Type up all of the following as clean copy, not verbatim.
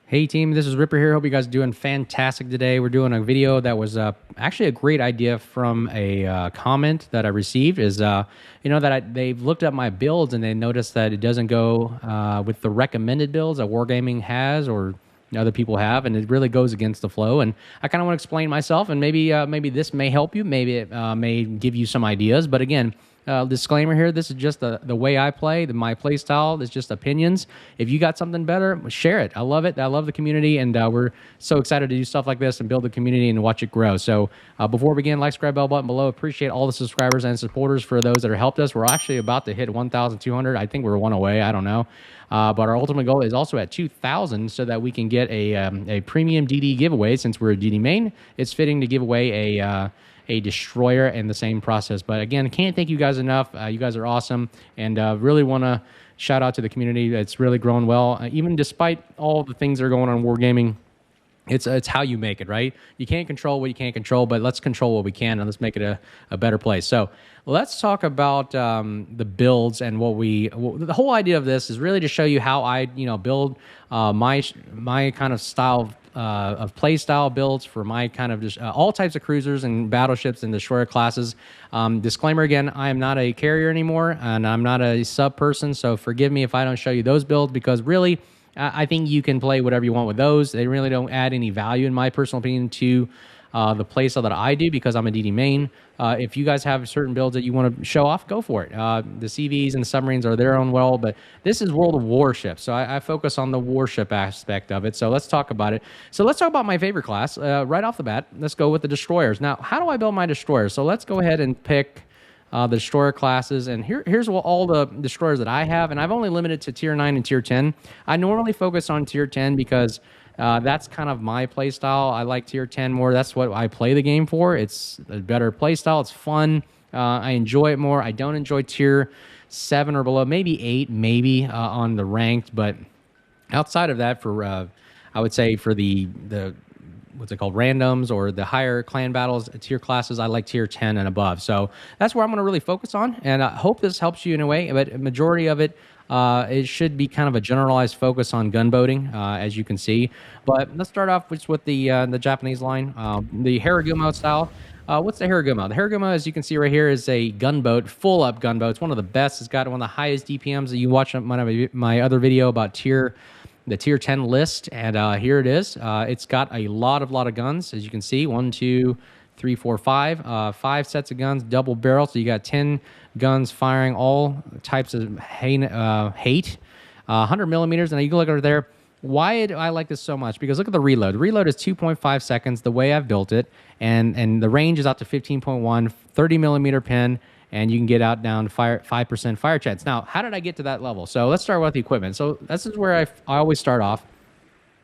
Hey team, this is Ripper here. Hope you guys are doing fantastic today. We're doing a video that was actually a great idea from a comment that I received. They've looked at my builds and they noticed that it doesn't go with the recommended builds that Wargaming has or other people have, and it really goes against the flow. And I kind of want to explain myself, and maybe this may help you. Maybe it may give you some ideas. But again, disclaimer here, this is just the way I play, my play style. It's just opinions. If you got something better, share it. I love it. I love the community, and we're so excited to do stuff like this and build the community and watch it grow. So before we begin, like, subscribe, bell button below. Appreciate all the subscribers and supporters for those that have helped us. We're actually about to hit 1,200. I think we're one away. I don't know. But our ultimate goal is also at 2,000 so that we can get a premium DD giveaway. Since we're a DD main, it's fitting to give away a destroyer in the same process. But again, can't thank you guys enough. You guys are awesome, and really want to shout out to the community. It's really grown well, even despite all the things that are going on in Wargaming. It's how you make it, right? You can't control what you can't control, but let's control what we can, and let's make it a better place. So let's talk about the builds and the whole idea of this is really to show you how I build my kind of style of play style builds for my kind of just all types of cruisers and battleships and destroyer classes. Disclaimer again, I am not a carrier anymore, and I'm not a sub person, so forgive me if I don't show you those builds, because really I think you can play whatever you want with those. They really don't add any value, in my personal opinion, to the playstyle that I do, because I'm a DD main. If you guys have certain builds that you want to show off, go for it. The CVs and the submarines are their own well, but this is World of Warships, so I focus on the warship aspect of it. So let's talk about it. So let's talk about my favorite class. Right off the bat, let's go with the destroyers. Now, how do I build my destroyers? So let's go ahead and pick the destroyer classes, and here's all the destroyers that I have, and I've only limited to tier 9 and tier 10. I normally focus on tier 10 because that's kind of my play style. I like tier 10 more. That's what I play the game for. It's a better play style. It's fun. I enjoy it more. I don't enjoy tier 7 or below, maybe 8, maybe on the ranked, but outside of that, for I would say for the what's it called, randoms or the higher clan battles, tier classes, I like tier 10 and above. So that's where I'm going to really focus on, and I hope this helps you in a way. But a majority of it, it should be kind of a generalized focus on gunboating, as you can see. But let's start off with the Japanese line, the Harugumo style. What's the Harugumo? The Harugumo, as you can see right here, is a gunboat, full-up gunboat. It's one of the best. It's got one of the highest DPMs that you watch my other video about the tier 10 list, and here it is. It's got a lot of guns, as you can see. 1, 2, 3, 4, 5. 5 sets of guns, double barrel. So you got 10 guns firing all types of hate. 100 millimeters, and you can look over there. Why do I like this so much? Because look at the reload. The reload is 2.5 seconds, the way I've built it, and the range is out to 15.1, 30 millimeter pin, and you can get out down to 5% fire chance. Now, how did I get to that level? So let's start with the equipment. So this is where I always start off.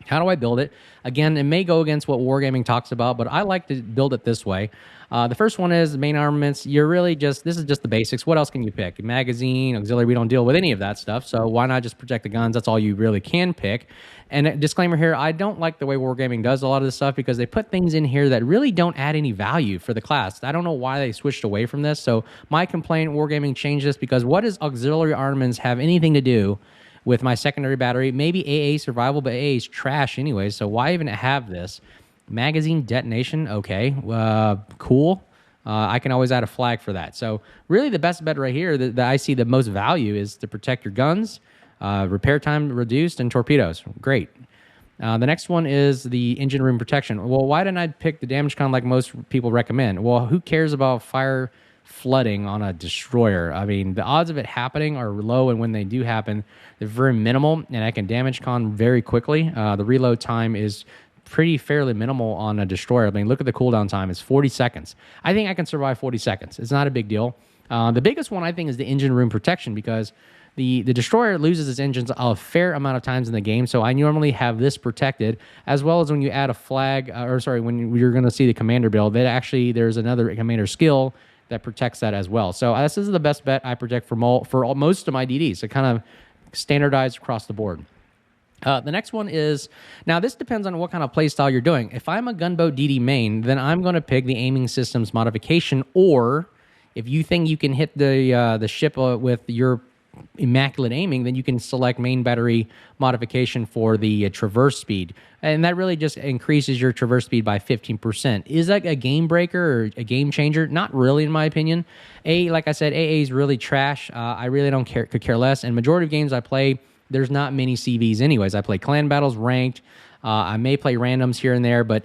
How do I build it? Again, it may go against what Wargaming talks about, but I like to build it this way. The first one is the main armaments. This is just the basics. What else can you pick? Magazine, auxiliary, we don't deal with any of that stuff, so why not just protect the guns? That's all you really can pick. And a disclaimer here, I don't like the way Wargaming does a lot of this stuff, because they put things in here that really don't add any value for the class. I don't know why they switched away from this, so my complaint, Wargaming changed this, because what does auxiliary armaments have anything to do with my secondary battery? Maybe AA survival, but AA is trash anyway, so why even have this? Magazine detonation, okay, cool. I can always add a flag for that. So really the best bet right here that I see the most value is to protect your guns, repair time reduced, and torpedoes. Great. The next one is the engine room protection. Well, why didn't I pick the damage con like most people recommend? Well, who cares about fire flooding on a destroyer? I mean, the odds of it happening are low, and when they do happen, they're very minimal, and I can damage con very quickly. The reload time is fairly minimal on a destroyer. I mean, look at the cooldown time. It's 40 seconds. I think I can survive 40 seconds. It's not a big deal. The biggest one, I think, is the engine room protection, because the destroyer loses its engines a fair amount of times in the game, so I normally have this protected, as well as when you add a flag, when you're going to see the commander build, there's another commander skill that protects that as well. So this is the best bet I protect for most of my DDs. So kind of standardized across the board. The next one is, now this depends on what kind of playstyle you're doing. If I'm a gunboat DD main, then I'm going to pick the aiming systems modification, or if you think you can hit the ship with your immaculate aiming, then you can select main battery modification for the traverse speed. And that really just increases your traverse speed by 15%. Is that a game breaker or a game changer? Not really, in my opinion. Like I said, AA is really trash. I really don't could care less. And majority of games I play, there's not many CVs anyways. I play clan battles, ranked. I may play randoms here and there, but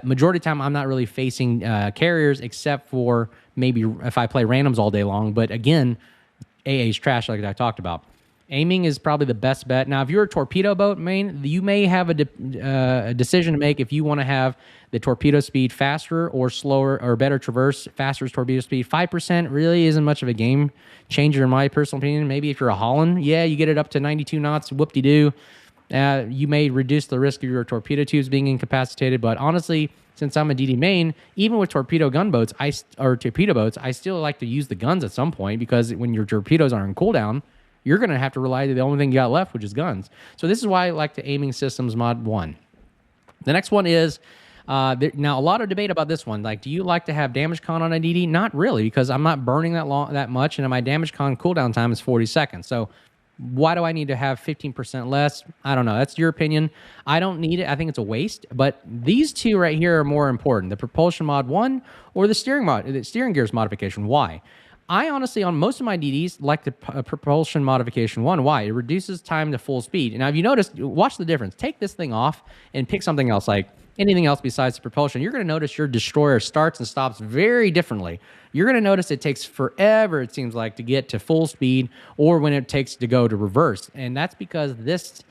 majority of the time I'm not really facing carriers except for maybe if I play randoms all day long. But again, AA is trash like I talked about. Aiming is probably the best bet. Now, if you're a torpedo boat main, you may have a decision to make if you want to have the torpedo speed faster or slower or better traverse, faster torpedo speed. 5% really isn't much of a game changer in my personal opinion. Maybe if you're a Halland, yeah, you get it up to 92 knots, whoop-de-doo. You may reduce the risk of your torpedo tubes being incapacitated, but honestly, since I'm a DD main, even with torpedo gunboats or torpedo boats, I still like to use the guns at some point because when your torpedoes are in cooldown, you're going to have to rely on the only thing you got left, which is guns. So this is why I like the Aiming Systems Mod 1. The next one is, now a lot of debate about this one. Like, do you like to have damage con on a DD? Not really, because I'm not burning that much, and my damage con cooldown time is 40 seconds. So why do I need to have 15% less? I don't know. That's your opinion. I don't need it. I think it's a waste. But these two right here are more important: the propulsion mod 1 or the steering gears modification. Why? I honestly, on most of my DDs, like the propulsion modification 1. Why? It reduces time to full speed. Now, if you notice, watch the difference. Take this thing off and pick something else, like anything else besides the propulsion. You're going to notice your destroyer starts and stops very differently. You're going to notice it takes forever, it seems like, to get to full speed, or when it takes to go to reverse. And that's because this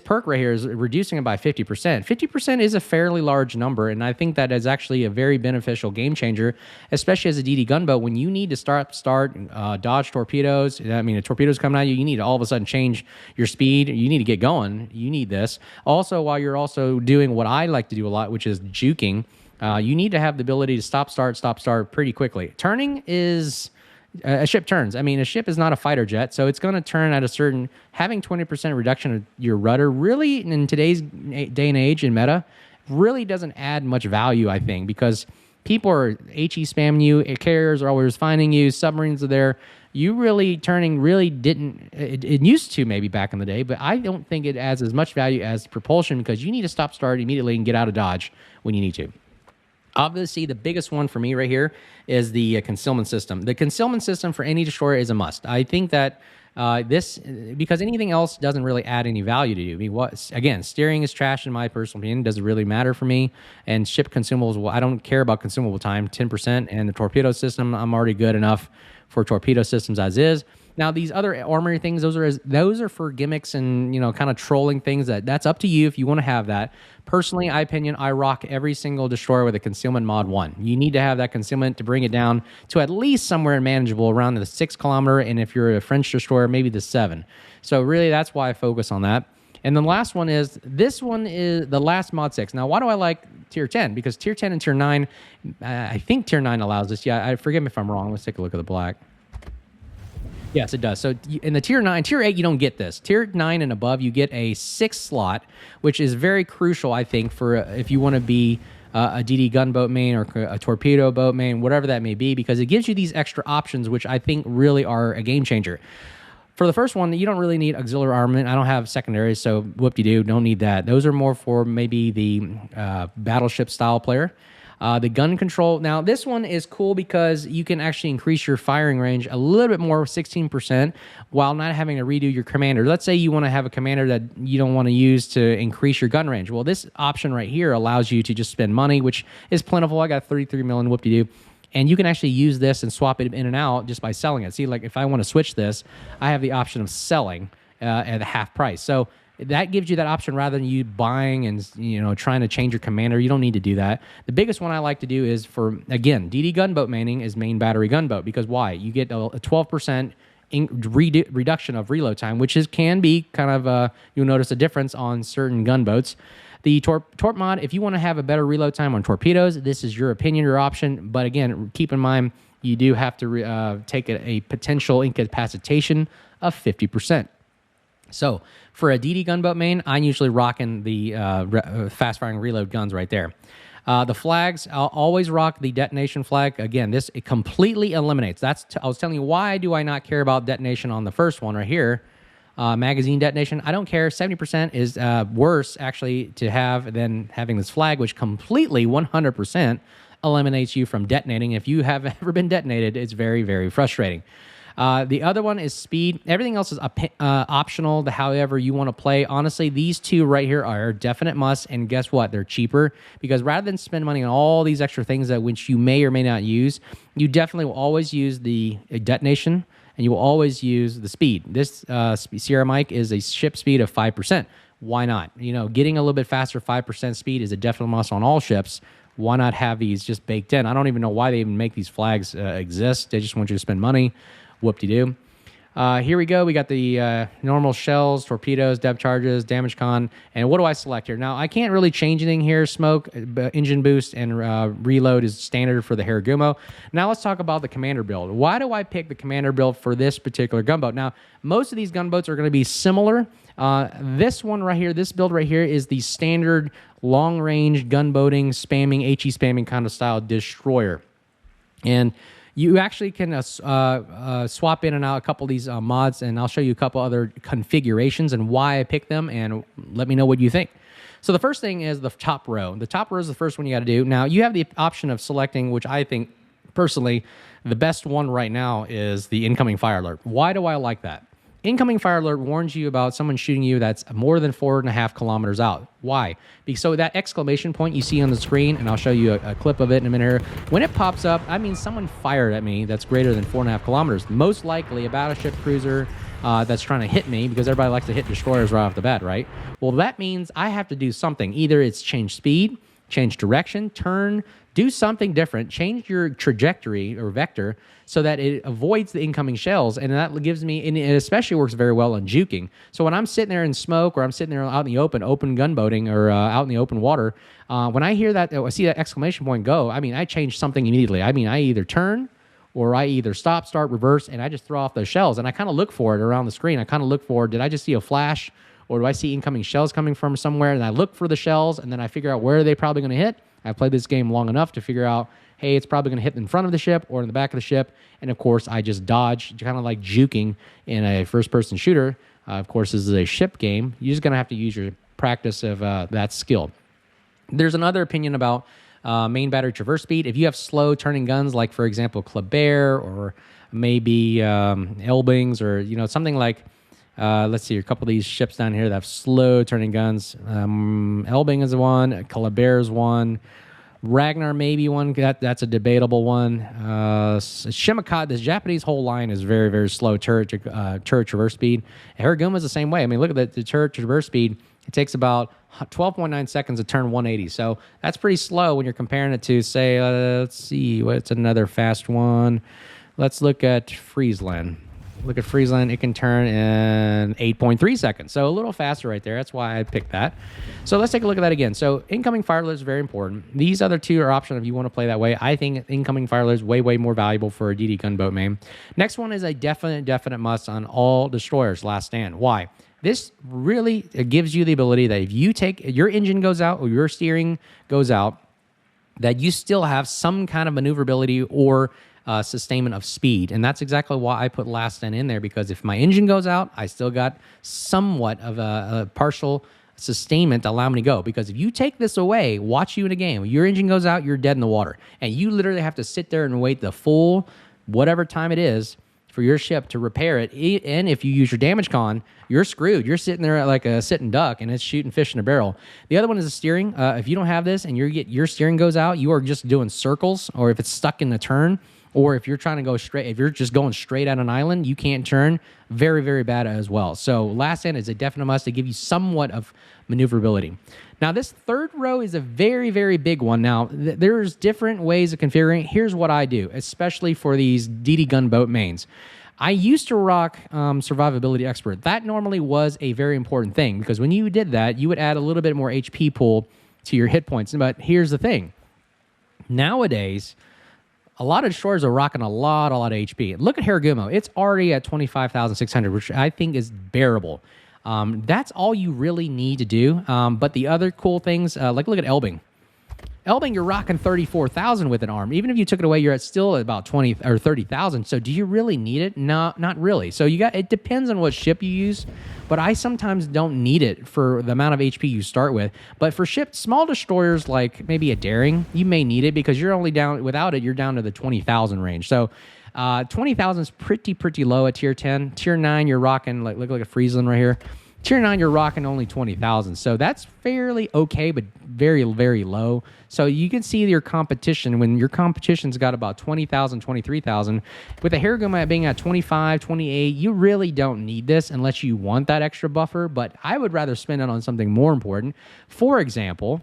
perk right here is reducing it by 50%. 50% is a fairly large number, and I think that is actually a very beneficial game changer, especially as a DD gunboat. When you need to start, dodge torpedoes, I mean, a torpedo's coming at you, you need to all of a sudden change your speed. You need to get going. You need this. Also, while you're also doing what I like to do a lot, which is juking, you need to have the ability to stop, start pretty quickly. Turning is... a ship turns. I mean, a ship is not a fighter jet, so it's going to turn at a certain... Having 20% reduction of your rudder really, in today's day and age in meta, really doesn't add much value, I think, because people are HE spamming you, carriers are always finding you, submarines are there. You really turning really didn't... It used to maybe back in the day, but I don't think it adds as much value as propulsion because you need to stop, start immediately and get out of dodge when you need to. Obviously, the biggest one for me right here is the concealment system. The concealment system for any destroyer is a must. I think that because anything else doesn't really add any value to you. I mean, again, steering is trash in my personal opinion. Doesn't really matter for me. And ship consumables, well, I don't care about consumable time, 10%. And the torpedo system, I'm already good enough for torpedo systems as is. Now, these other armory things, those are for gimmicks and, kind of trolling things. That's up to you if you want to have that. Personally, I rock every single destroyer with a concealment mod 1. You need to have that concealment to bring it down to at least somewhere manageable around the 6 kilometer, and if you're a French destroyer, maybe the 7. So really, that's why I focus on that. And the last one is, this one is the last mod 6. Now, why do I like tier 10? Because tier 10 and tier 9, I think tier 9 allows this. Yeah, forgive me if I'm wrong. Let's take a look at the black. Yes, it does. So in the tier 9, tier 8, you don't get this. Tier 9 and above, you get a 6 slot, which is very crucial, I think, for if you want to be a DD gunboat main or a torpedo boat main, whatever that may be, because it gives you these extra options, which I think really are a game changer. For the first one, you don't really need auxiliary armament. I don't have secondaries, so whoop-de-doo, don't need that. Those are more for maybe the battleship style player. The gun control. Now, this one is cool because you can actually increase your firing range a little bit more, 16%, while not having to redo your commander. Let's say you want to have a commander that you don't want to use to increase your gun range. Well, this option right here allows you to just spend money, which is plentiful. I got 33 million, whoop-de-doo. And you can actually use this and swap it in and out just by selling it. See, like if I want to switch this, I have the option of selling at a half price. So that gives you that option rather than you buying and trying to change your commander. You don't need to do that. The biggest one I like to do is for, again, DD gunboat maining is main battery gunboat, because why? You get a 12% reduction of reload time, which can be kind of you'll notice a difference on certain gunboats. The Torp mod, if you want to have a better reload time on torpedoes, this is your opinion, your option. But again, keep in mind you do have to take a potential incapacitation of 50%. So for a DD gunboat main, I'm usually rocking the fast-firing reload guns right there. The flags, I'll always rock the detonation flag. Again, it completely eliminates. I was telling you, why do I not care about detonation on the first one right here? Magazine detonation. I don't care. 70% is worse, actually, to have than having this flag, which completely 100% eliminates you from detonating. If you have ever been detonated, it's very, very frustrating. The other one is speed. Everything else is optional to however you want to play. Honestly, these two right here are a definite must, and guess what? They're cheaper, because rather than spend money on all these extra things that which you may or may not use, you definitely will always use the detonation, and you will always use the speed. This Sierra Mike is a ship speed of 5%. Why not? You know, getting a little bit faster 5% speed is a definite must on all ships. Why not have these just baked in? I don't even know why they even make these flags exist. They just want you to spend money. Whoop-de-doo. Here we go. We got the normal shells, torpedoes, depth charges, damage con, and what do I select here? Now, I can't really change anything here. Smoke, engine boost, and reload is standard for the Harugumo. Now, let's talk about the commander build. Why do I pick the commander build for this particular gunboat? Now, most of these gunboats are going to be similar. This one right here, this build right here, is the standard long-range gunboating, spamming, HE spamming kind of style destroyer. And you actually can swap in and out a couple of these mods, and I'll show you a couple other configurations and why I picked them, and let me know what you think. So the first thing is the top row. The top row is the first one you got to do. Now, you have the option of selecting, which I think, personally, the best one right now is the incoming fire alert. Why do I like that? Incoming fire alert warns you about someone shooting you that's more than 4.5 kilometers out. Why? Because so that exclamation point you see on the screen, and I'll show you a clip of it in a minute here. When it pops up, I mean someone fired at me that's greater than 4.5 kilometers. Most likely a battleship cruiser that's trying to hit me, because everybody likes to hit destroyers right off the bat, right? Well, that means I have to do something. Either it's change speed, change direction, turn, do something different, change your trajectory or vector so that it avoids the incoming shells. And that gives me, and it especially works very well on juking. So when I'm sitting there in smoke, or I'm sitting there out in the open gunboating, or out in the open water, when I hear that, I see that exclamation point go, I mean, I change something immediately. I mean, I either turn, or I either stop, start, reverse, and I just throw off those shells. And I kind of look for it around the screen. I kind of look for, did I just see a flash, or do I see incoming shells coming from somewhere? And I look for the shells, and then I figure out where are they probably going to hit. I've played this game long enough to figure out, hey, it's probably going to hit in front of the ship or in the back of the ship. And, of course, I just dodge, kind of like juking in a first-person shooter. Of course, this is a ship game. You're just going to have to use your practice of that skill. There's another opinion about main battery traverse speed. If you have slow-turning guns, like, for example, Kleber, or maybe Elbings, or, something like, let's see, a couple of these ships down here that have slow-turning guns. Elbing is one. Kleber is one. Ragnar maybe one. That's a debatable one. Shimakaze, this Japanese whole line is very, very slow turret traverse speed. Harugumo is the same way. I mean, look at the turret traverse speed. It takes about 12.9 seconds to turn 180. So that's pretty slow when you're comparing it to, say, let's see, what's another fast one? Let's look at Friesland. Look at Friesland. It can turn in 8.3 seconds. So a little faster right there. That's why I picked that. So let's take a look at that again. So incoming fire alert is very important. These other two are optional if you want to play that way. I think incoming fire alert is way, way more valuable for a DD gunboat main. Next one is a definite must on all destroyers, last stand. Why? This really gives you the ability that if you take, your engine goes out or your steering goes out, that you still have some kind of maneuverability or sustainment of speed. And that's exactly why I put last stand in there, because if my engine goes out, I still got somewhat of a partial sustainment to allow me to go. Because if you take this away, watch you in a game, your engine goes out, you're dead in the water. And you literally have to sit there and wait the full whatever time it is for your ship to repair it. And if you use your damage con, you're screwed. You're sitting there like a sitting duck, and it's shooting fish in a barrel. The other one is the steering. If you don't have this and your steering goes out, you are just doing circles, or if it's stuck in the turn, or if you're trying to go straight, if you're just going straight at an island, you can't turn. Very, very bad as well. So last stand is a definite must to give you somewhat of maneuverability. Now, this third row is a very, very big one. Now, there's different ways of configuring. Here's what I do, especially for these DD gunboat mains. I used to rock Survivability Expert. That normally was a very important thing, because when you did that, you would add a little bit more HP pool to your hit points. But here's the thing. Nowadays, a lot of destroyers are rocking a lot of HP. Look at Harugumo. It's already at 25,600, which I think is bearable. That's all you really need to do. But the other cool things, like look at Elbing. Elbing, you're rocking 34,000 with an arm. Even if you took it away, you're at still at about 20 or 30,000. So do you really need it? No, not really. So it depends on what ship you use, but I sometimes don't need it for the amount of HP you start with. But for small destroyers like maybe a Daring, you may need it because you're only down, without it, you're down to the 20,000 range. So 20,000 is pretty low at tier 10. Tier 9, you're rocking, look like a Friesland right here. Tier 9, you're rocking only 20,000. So that's fairly okay, but very, very low. So you can see your competition. When your competition's got about 20,000, 23,000, with a Harugumo being at 25, 28, you really don't need this unless you want that extra buffer. But I would rather spend it on something more important. For example,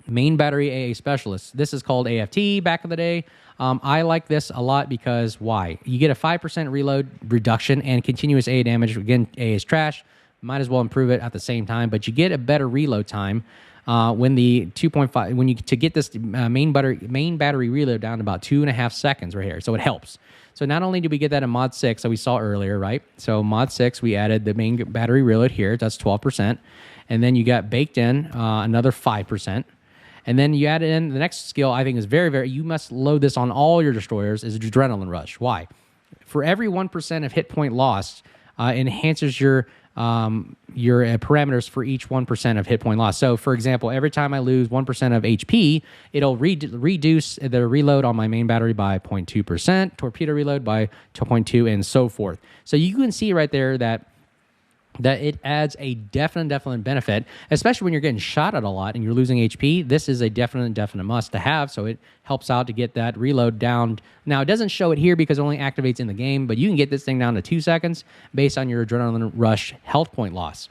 main battery AA specialist. This is called AFT back in the day. I like this a lot because why? You get a 5% reload reduction and continuous AA damage. Again, AA is trash. Might as well improve it at the same time, but you get a better reload time when the 2.5 to get this main battery reload down to about 2.5 seconds right here. So it helps. So not only did we get that in mod 6 that we saw earlier, right? So mod 6 we added the main battery reload here. That's 12%, and then you got baked in another 5%. And then you add in the next skill. I think is very, very. You must load this on all your destroyers. Is Adrenaline Rush. Why? For every 1% of hit point lost, enhances your parameters for each 1% of hit point loss. So, for example, every time I lose 1% of HP, it'll reduce the reload on my main battery by 0.2%, torpedo reload by 2.2, and so forth. So you can see right there that it adds a definite benefit, especially when you're getting shot at a lot and you're losing HP. This is a definite must to have, so it helps out to get that reload down. Now, it doesn't show it here because it only activates in the game, but you can get this thing down to 2 seconds based on your Adrenaline Rush health point loss.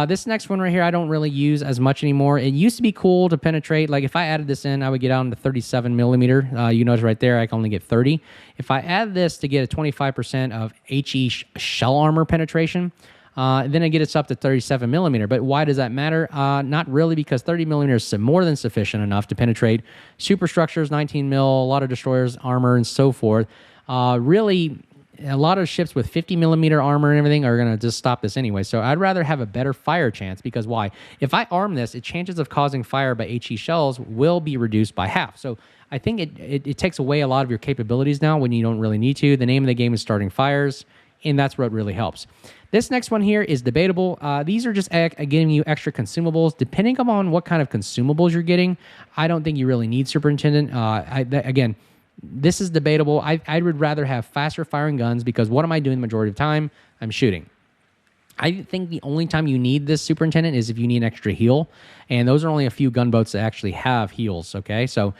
This next one right here, I don't really use as much anymore. It used to be cool to penetrate. Like if I added this in, I would get down to 37 millimeter. You notice right there, I can only get 30. If I add this to get a 25% of HE shell armor penetration, then it gets up to 37 millimeter. But why does that matter? Not really, because 30 millimeter is more than sufficient enough to penetrate superstructures, 19 mil, a lot of destroyers, armor, and so forth. Really, a lot of ships with 50 millimeter armor and everything are going to just stop this anyway. So I'd rather have a better fire chance, because why? If I arm this, its chances of causing fire by HE shells will be reduced by half. So I think it takes away a lot of your capabilities now when you don't really need to. The name of the game is starting fires, and that's what really helps. This next one here is debatable. These are just giving you extra consumables. Depending upon what kind of consumables you're getting, I don't think you really need Superintendent. Again, this is debatable. I would rather have faster firing guns, because what am I doing the majority of the time? I'm shooting. I think the only time you need this Superintendent is if you need an extra heal, and those are only a few gunboats that actually have heals, okay? So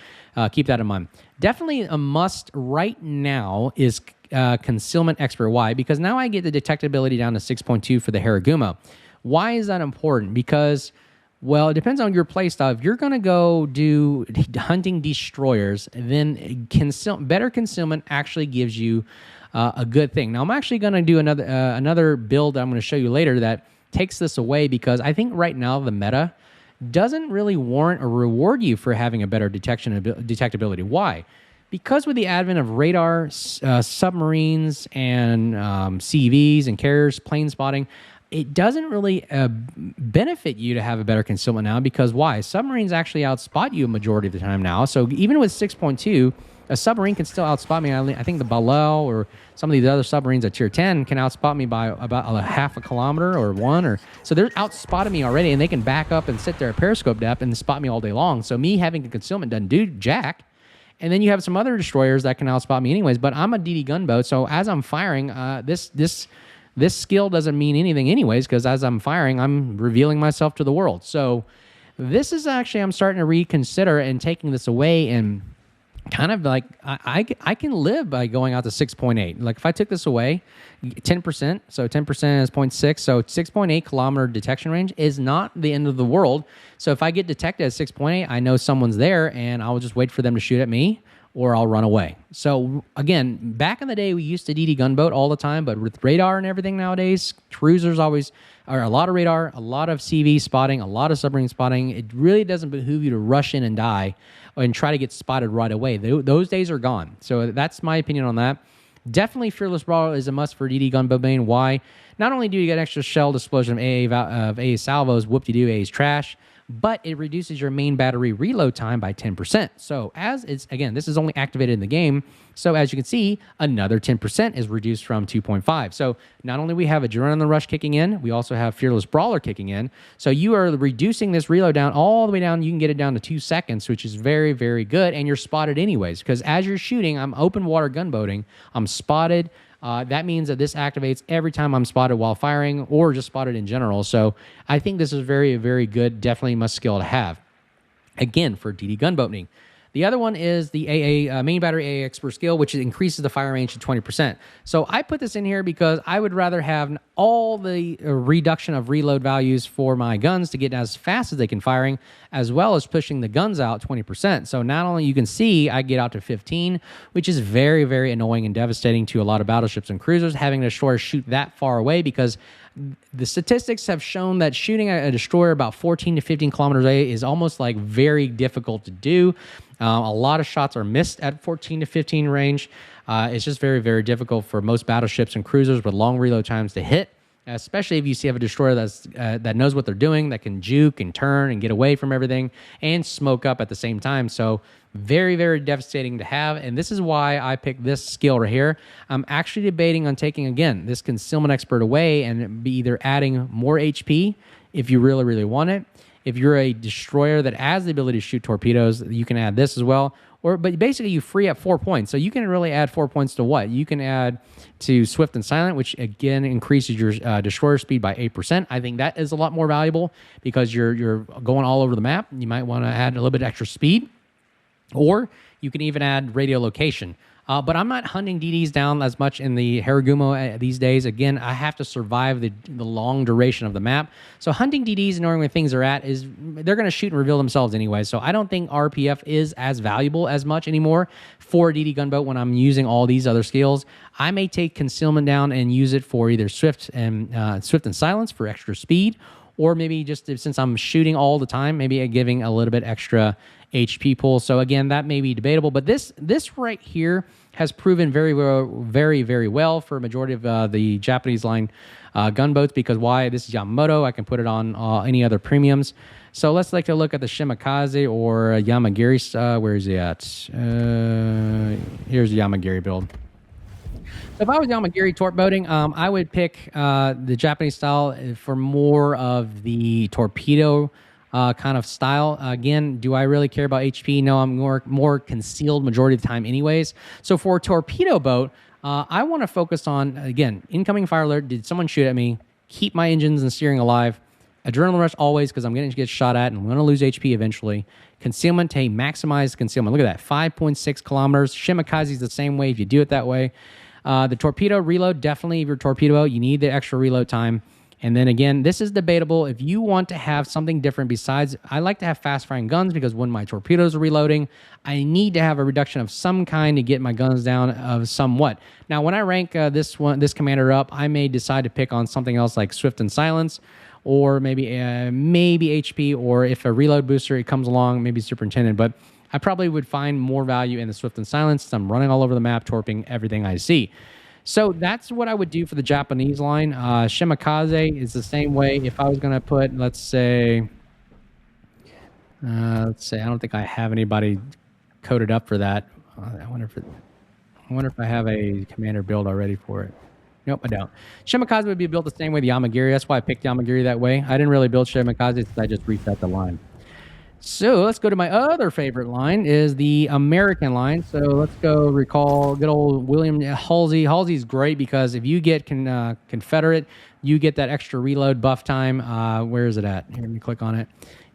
keep that in mind. Definitely a must right now is Concealment Expert. Why? Because now I get the detectability down to 6.2 for the Harugumo. Why is that important? Because, well, it depends on your playstyle. If you're going to go do hunting destroyers, then better concealment actually gives you a good thing. Now, I'm actually going to do another build that I'm going to show you later that takes this away, because I think right now the meta doesn't really warrant or reward you for having a better detectability. Why? Because with the advent of radar, submarines, and CVs and carriers, plane spotting, it doesn't really benefit you to have a better concealment now. Because why? Submarines actually outspot you a majority of the time now. So even with 6.2, a submarine can still outspot me. I think the Balel or some of these other submarines at tier 10 can outspot me by about a half a kilometer or one. So they're outspotting me already, and they can back up and sit there at periscope depth and spot me all day long. So me having the concealment doesn't do jack. And then you have some other destroyers that can outspot me anyways. But I'm a DD gunboat, so as I'm firing, this skill doesn't mean anything anyways, because as I'm firing, I'm revealing myself to the world. So this is actually, I'm starting to reconsider and taking this away, and kind of like I can live by going out to 6.8. Like if I took this away, 10%, so 10% is 0.6, so 6.8 kilometer detection range is not the end of the world. So if I get detected at 6.8, I know someone's there, and I'll just wait for them to shoot at me, or I'll run away. So again, back in the day, we used to DD gunboat all the time, but with radar and everything nowadays, cruisers always are a lot of radar, a lot of CV spotting, a lot of submarine spotting. It really doesn't behoove you to rush in and die and try to get spotted right away. Those days are gone. So that's my opinion on that. Definitely Fearless Brawler is a must for DD gunboat main. Why? Not only do you get extra shell explosion of AA salvos, whoop-de-doo, AA is trash, but it reduces your main battery reload time by 10%. So as it's, again, this is only activated in the game. So as you can see, another 10% is reduced from 2.5. So not only we have Adrenaline Rush kicking in, we also have Fearless Brawler kicking in. So you are reducing this reload down all the way down. You can get it down to 2 seconds, which is very, very good. And you're spotted anyways, because as you're shooting, I'm open water gunboating. I'm spotted. That means that this activates every time I'm spotted while firing or just spotted in general. So I think this is very, very good. Definitely must skill to have. Again, for DD gunboating. The other one is the AA main battery AA expert skill, which increases the fire range to 20%. So I put this in here because I would rather have all the reduction of reload values for my guns to get as fast as they can firing, as well as pushing the guns out 20%. So not only you can see I get out to 15, which is very, very annoying and devastating to a lot of battleships and cruisers, having a destroyer shoot that far away, because the statistics have shown that shooting a destroyer about 14 to 15 kilometers away is almost like very difficult to do. A lot of shots are missed at 14 to 15 range. It's just very, very difficult for most battleships and cruisers with long reload times to hit, especially if you have a destroyer that knows what they're doing, that can juke and turn and get away from everything and smoke up at the same time. So very, very devastating to have. And this is why I picked this skill right here. I'm actually debating on taking, again, this Concealment Expert away and be either adding more HP if you really, really want it. If you're a destroyer that has the ability to shoot torpedoes, you can add this as well. But basically, you free up 4 points. So you can really add 4 points to what? You can add to Swift and Silent, which again increases your destroyer speed by 8%. I think that is a lot more valuable because you're going all over the map. You might want to add a little bit extra speed. Or you can even add radiolocation. But I'm not hunting DDs down as much in the Harugumo these days. Again, I have to survive the long duration of the map. So hunting DDs and knowing where things are at is, they're going to shoot and reveal themselves anyway. So I don't think RPF is as valuable as much anymore for DD gunboat when I'm using all these other skills. I may take concealment down and use it for either Swift and Silence for extra speed, or maybe just since I'm shooting all the time, maybe giving a little bit extra HP pool. So again, that may be debatable, but this right here has proven very, very, very well for a majority of the Japanese line gunboats. Because why? This is Yamamoto. I can put it on any other premiums. So let's take a look at the Shimakaze or Yamagiri. Where is he at? Here's the Yamagiri build. So if I was Yamagiri torp boating, I would pick the Japanese style for more of the torpedo kind of style. Again, do I really care about HP? No, I'm more concealed majority of the time anyways. So for a torpedo boat, I want to focus on, again, incoming fire alert. Did someone shoot at me? Keep my engines and steering alive. Adrenaline rush always, because I'm going to get shot at and I'm going to lose HP eventually. Concealment, hey, maximize concealment. Look at that, 5.6 kilometers. Shimakaze is the same way if you do it that way. The torpedo reload, definitely if you're a torpedo boat, you need the extra reload time. And then again, this is debatable. If you want to have something different besides, I like to have fast-firing guns because when my torpedoes are reloading, I need to have a reduction of some kind to get my guns down of somewhat. Now, when I rank this commander up, I may decide to pick on something else like Swift and Silence, or maybe HP, or if a reload booster it comes along, maybe Superintendent. But I probably would find more value in the Swift and Silence since I'm running all over the map, torping everything I see. So that's what I would do for the Japanese line. Shimakaze is the same way. If I was going to put, let's say, I don't think I have anybody coded up for that. I wonder if I have a commander build already for it. Nope, I don't. Shimakaze would be built the same way the Yamagiri. That's why I picked Yamagiri that way. I didn't really build Shimakaze since I just reset the line. So let's go to my other favorite line, is the American line. So let's go recall good old William Halsey. Halsey's great because if you get Confederate, you get that extra reload buff time. Where is it at? Here, let me click on it.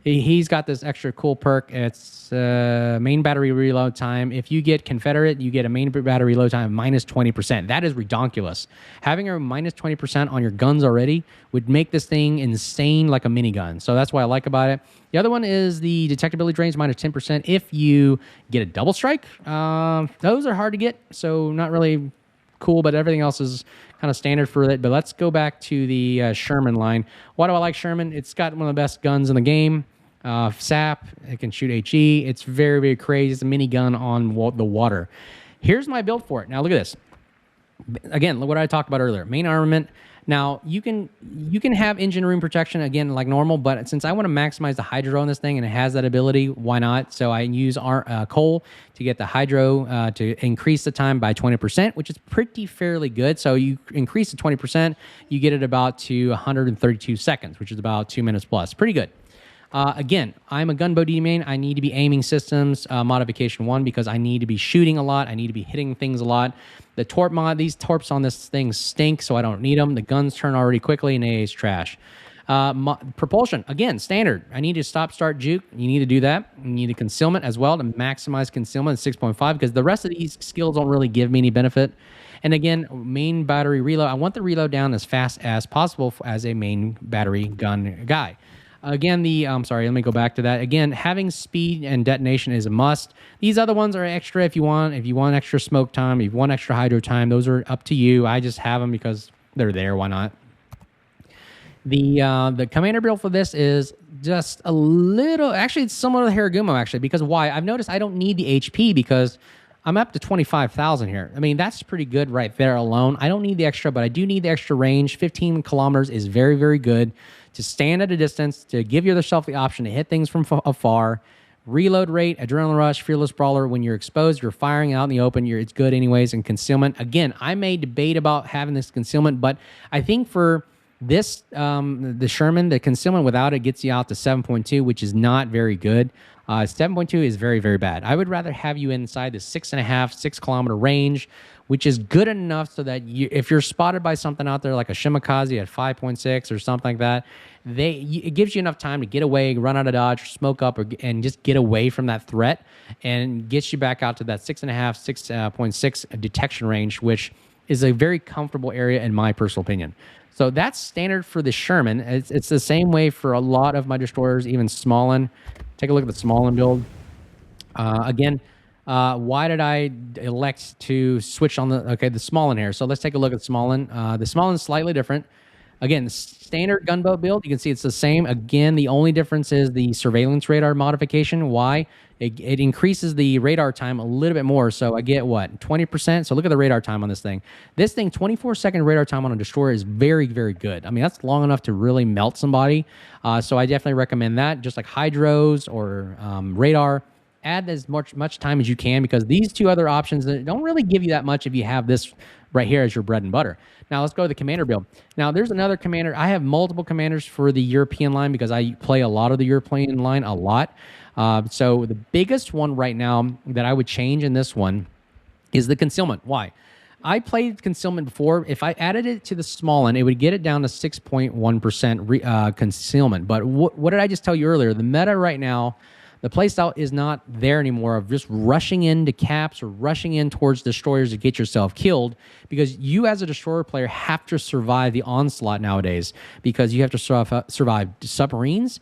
He's got this extra cool perk. It's main battery reload time. If you get Confederate, you get a main battery reload time of minus 20%. That is redonkulous. Having a minus 20% on your guns already would make this thing insane, like a minigun. So that's what I like about it. The other one is the detectability drains minus 10% if you get a double strike. Those are hard to get, so not really cool, but everything else is kind of standard for it. But let's go back to the Sherman line. Why do I like Sherman? It's got one of the best guns in the game. SAP, it can shoot HE. It's very, very crazy. It's a minigun on the water. Here's my build for it. Now look at this. Again, what I talked about earlier, main armament. Now you can have engine room protection again like normal, but since I want to maximize the hydro on this thing and it has that ability, why not? So I use coal to get the hydro to increase the time by 20%, which is pretty fairly good. So you increase the 20%, you get it about to 132 seconds, which is about 2 minutes plus. Pretty good. Again, I'm a gunboat DD main. I need to be aiming systems modification 1 because I need to be shooting a lot. I need to be hitting things a lot. The Torp mod, these Torps on this thing stink, so I don't need them. The guns turn already quickly, and AA is trash. Propulsion, again, standard. I need to stop, start, juke. You need to do that. You need a concealment as well to maximize concealment at 6.5 because the rest of these skills don't really give me any benefit. And again, main battery reload. I want the reload down as fast as possible as a main battery gun guy. Again, sorry, let me go back to that. Again, having speed and detonation is a must. These other ones are extra if you want. If you want extra smoke time, if you want extra hydro time, those are up to you. I just have them because they're there. Why not? The commander build for this is just a little, actually, it's similar to Harugumo, actually, because why? I've noticed I don't need the HP because I'm up to 25,000 here. I mean, that's pretty good right there alone. I don't need the extra, but I do need the extra range. 15 kilometers is very, very good to stand at a distance, to give yourself the option to hit things from afar. Reload rate, adrenaline rush, fearless brawler. When you're exposed, you're firing out in the open. It's good anyways. And concealment. Again, I may debate about having this concealment, but I think for this, the Sherman, the concealment without it gets you out to 7.2, which is not very good. 7.2 is very, very bad. I would rather have you inside the 6.5, 6-kilometer range, which is good enough so that if you're spotted by something out there like a Shimakaze at 5.6 or something like that, it gives you enough time to get away, run out of dodge, smoke up, and just get away from that threat and gets you back out to that 6.5, 6.6 detection range, which is a very comfortable area in my personal opinion. So that's standard for the Sherman. It's the same way for a lot of my destroyers, even Smaland. Take a look at the Smaland build. Again, why did I elect to switch on the Smaland here? So let's take a look at Smaland. The Smaland is slightly different. Again, the standard gunboat build, you can see it's the same. Again, the only difference is the surveillance radar modification. Why? It increases the radar time a little bit more. So I get what? 20%? So look at the radar time on this thing. This thing, 24-second radar time on a destroyer is very, very good. I mean, that's long enough to really melt somebody. So I definitely recommend that. Just like hydros or radar, add as much time as you can because these two other options don't really give you that much if you have this right here as your bread and butter. Now let's go to the commander build. Now there's another commander. I have multiple commanders for the European line because I play a lot of the European line a lot. So the biggest one right now that I would change in this one is the concealment. Why? I played concealment before. If I added it to the Smaland, it would get it down to 6.1% concealment. But what did I just tell you earlier? The meta right now, the playstyle is not there anymore of just rushing into caps or rushing in towards destroyers to get yourself killed because you as a destroyer player have to survive the onslaught nowadays because you have to survive submarines,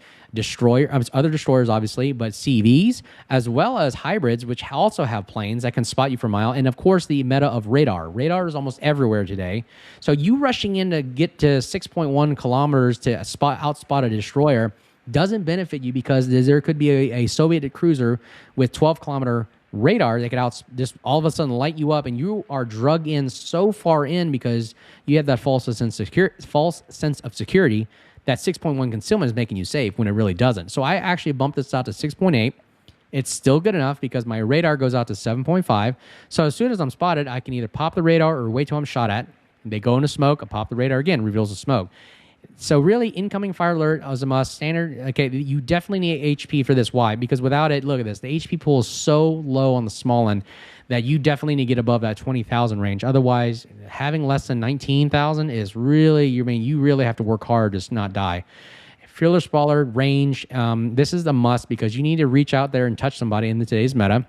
other destroyers obviously, but CVs, as well as hybrids, which also have planes that can spot you from a mile. And of course, the meta of radar. Radar is almost everywhere today. So you rushing in to get to 6.1 kilometers to outspot a destroyer doesn't benefit you because there could be a Soviet cruiser with 12-kilometer radar that could just all of a sudden light you up, and you are drugged in so far in because you have that false sense of security that 6.1 concealment is making you safe when it really doesn't. So I actually bumped this out to 6.8. It's still good enough because my radar goes out to 7.5. So as soon as I'm spotted, I can either pop the radar or wait till I'm shot at. They go into smoke. I pop the radar again, reveals the smoke. So really, incoming fire alert is a must. Standard, okay, you definitely need HP for this. Why? Because without it, look at this. The HP pool is so low on the Smaland that you definitely need to get above that 20,000 range. Otherwise, having less than 19,000 is really, you really have to work hard to not die. Fearless Brawler, range, this is a must because you need to reach out there and touch somebody in today's meta.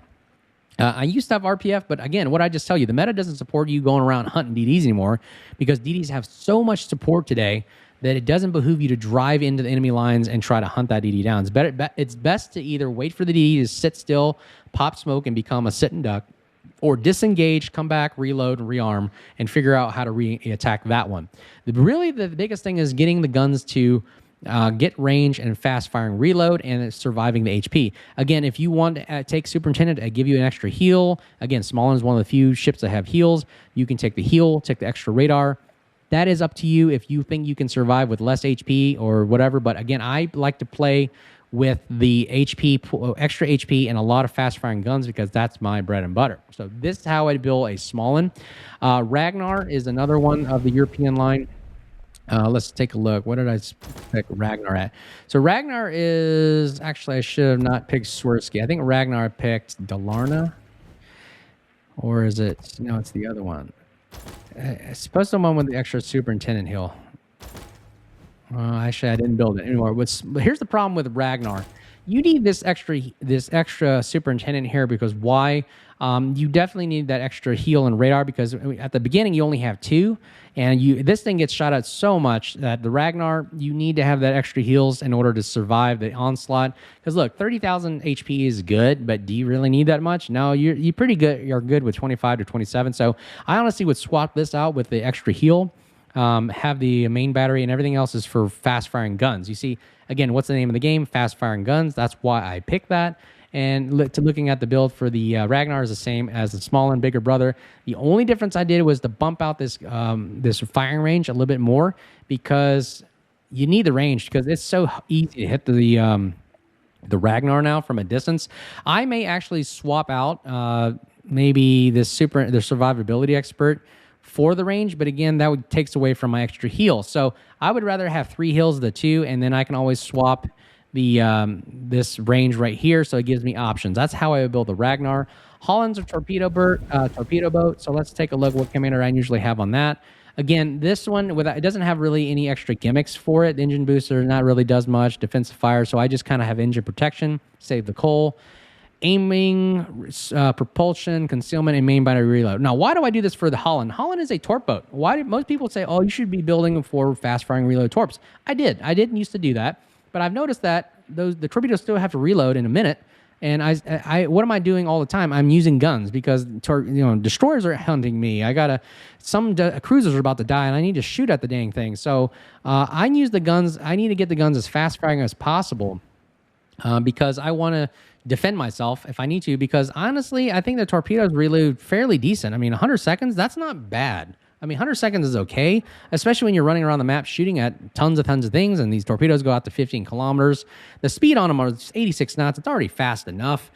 I used to have RPF, but again, what I just tell you, the meta doesn't support you going around hunting DDs anymore because DDs have so much support today that it doesn't behoove you to drive into the enemy lines and try to hunt that DD down. It's best to either wait for the DD to sit still, pop smoke, and become a sit and duck, or disengage, come back, reload, and rearm, and figure out how to re-attack that one. The biggest thing is getting the guns to get range and fast firing reload, and it's surviving the HP. Again, if you want to take Superintendent, I give you an extra heal. Again, Smaland is one of the few ships that have heals. You can take the heal, take the extra radar. That is up to you if you think you can survive with less HP or whatever. But again, I like to play with the HP, extra HP, and a lot of fast-firing guns because that's my bread and butter. So this is how I build a Smaland. Ragnar is another one of the European line. Let's take a look. What did I pick Ragnar at? So Ragnar is... Actually, I should have not picked Swerski. I think Ragnar picked Dalarna. Or is it... No, it's the other one. I suppose the one with the extra Superintendent heal. Actually, I didn't build it anymore. Here's the problem with Ragnar. You need this extra Superintendent here because why? You definitely need that extra heal and radar because at the beginning you only have 2, and this thing gets shot at so much that the Ragnar, you need to have that extra heals in order to survive the onslaught. Because look, 30,000 HP is good, but do you really need that much? No, you're pretty good. You're good with 25 to 27. So I honestly would swap this out with the extra heal. Have the main battery, and everything else is for fast-firing guns. You see, again, what's the name of the game? Fast-firing guns. That's why I picked that. And looking at the build for the Ragnar is the same as the Smaland bigger brother. The only difference I did was to bump out this firing range a little bit more because you need the range because it's so easy to hit the Ragnar now from a distance. I may actually swap out maybe the survivability expert for the range, but again, that takes away from my extra heal. So I would rather have 3 heals of the 2, and then I can always swap the this range right here, so it gives me options. That's how I would build the Ragnar. Halland's a torpedo boat. So let's take a look what commander I usually have on that. Again, this one it doesn't have really any extra gimmicks for it. The engine booster not really does much. Defensive fire, so I just kind of have engine protection, save the coal. Aiming, propulsion, concealment, and main battery reload. Now, why do I do this for the Halland? Halland is a Torp boat. Why do most people say, oh, you should be building for fast-firing reload Torps? I didn't used to do that, but I've noticed that the torpedoes still have to reload in a minute. And I what am I doing all the time? I'm using guns because destroyers are hunting me. Some cruisers are about to die, and I need to shoot at the dang thing. So I use the guns. I need to get the guns as fast-firing as possible because I want to defend myself if I need to, because honestly, I think the torpedoes reload fairly decent. I mean, 100 seconds, that's not bad. I mean, 100 seconds is okay, especially when you're running around the map shooting at tons of things, and these torpedoes go out to 15 kilometers. The speed on them is 86 knots. It's already fast enough.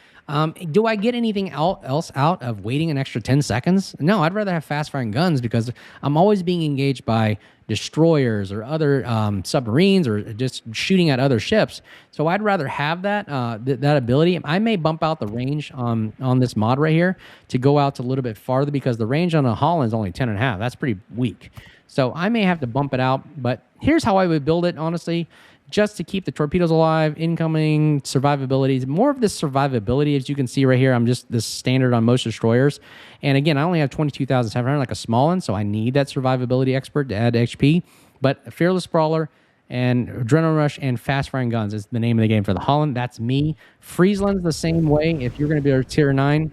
Do I get anything else out of waiting an extra 10 seconds? No, I'd rather have fast-firing guns because I'm always being engaged by destroyers or other submarines or just shooting at other ships. So I'd rather have that ability. I may bump out the range on this mod right here to go out a little bit farther because the range on a Halland is only 10.5. That's pretty weak. So I may have to bump it out. But here's how I would build it, honestly. Just to keep the torpedoes alive, incoming, survivability. More of this survivability, as you can see right here. I'm just this standard on most destroyers. And again, I only have 22,700 like a Smaland, so I need that survivability expert to add HP. But Fearless Sprawler and Adrenaline Rush and Fast Firing Guns is the name of the game for the Halland. That's me. Friesland's the same way. If you're going to be a tier 9,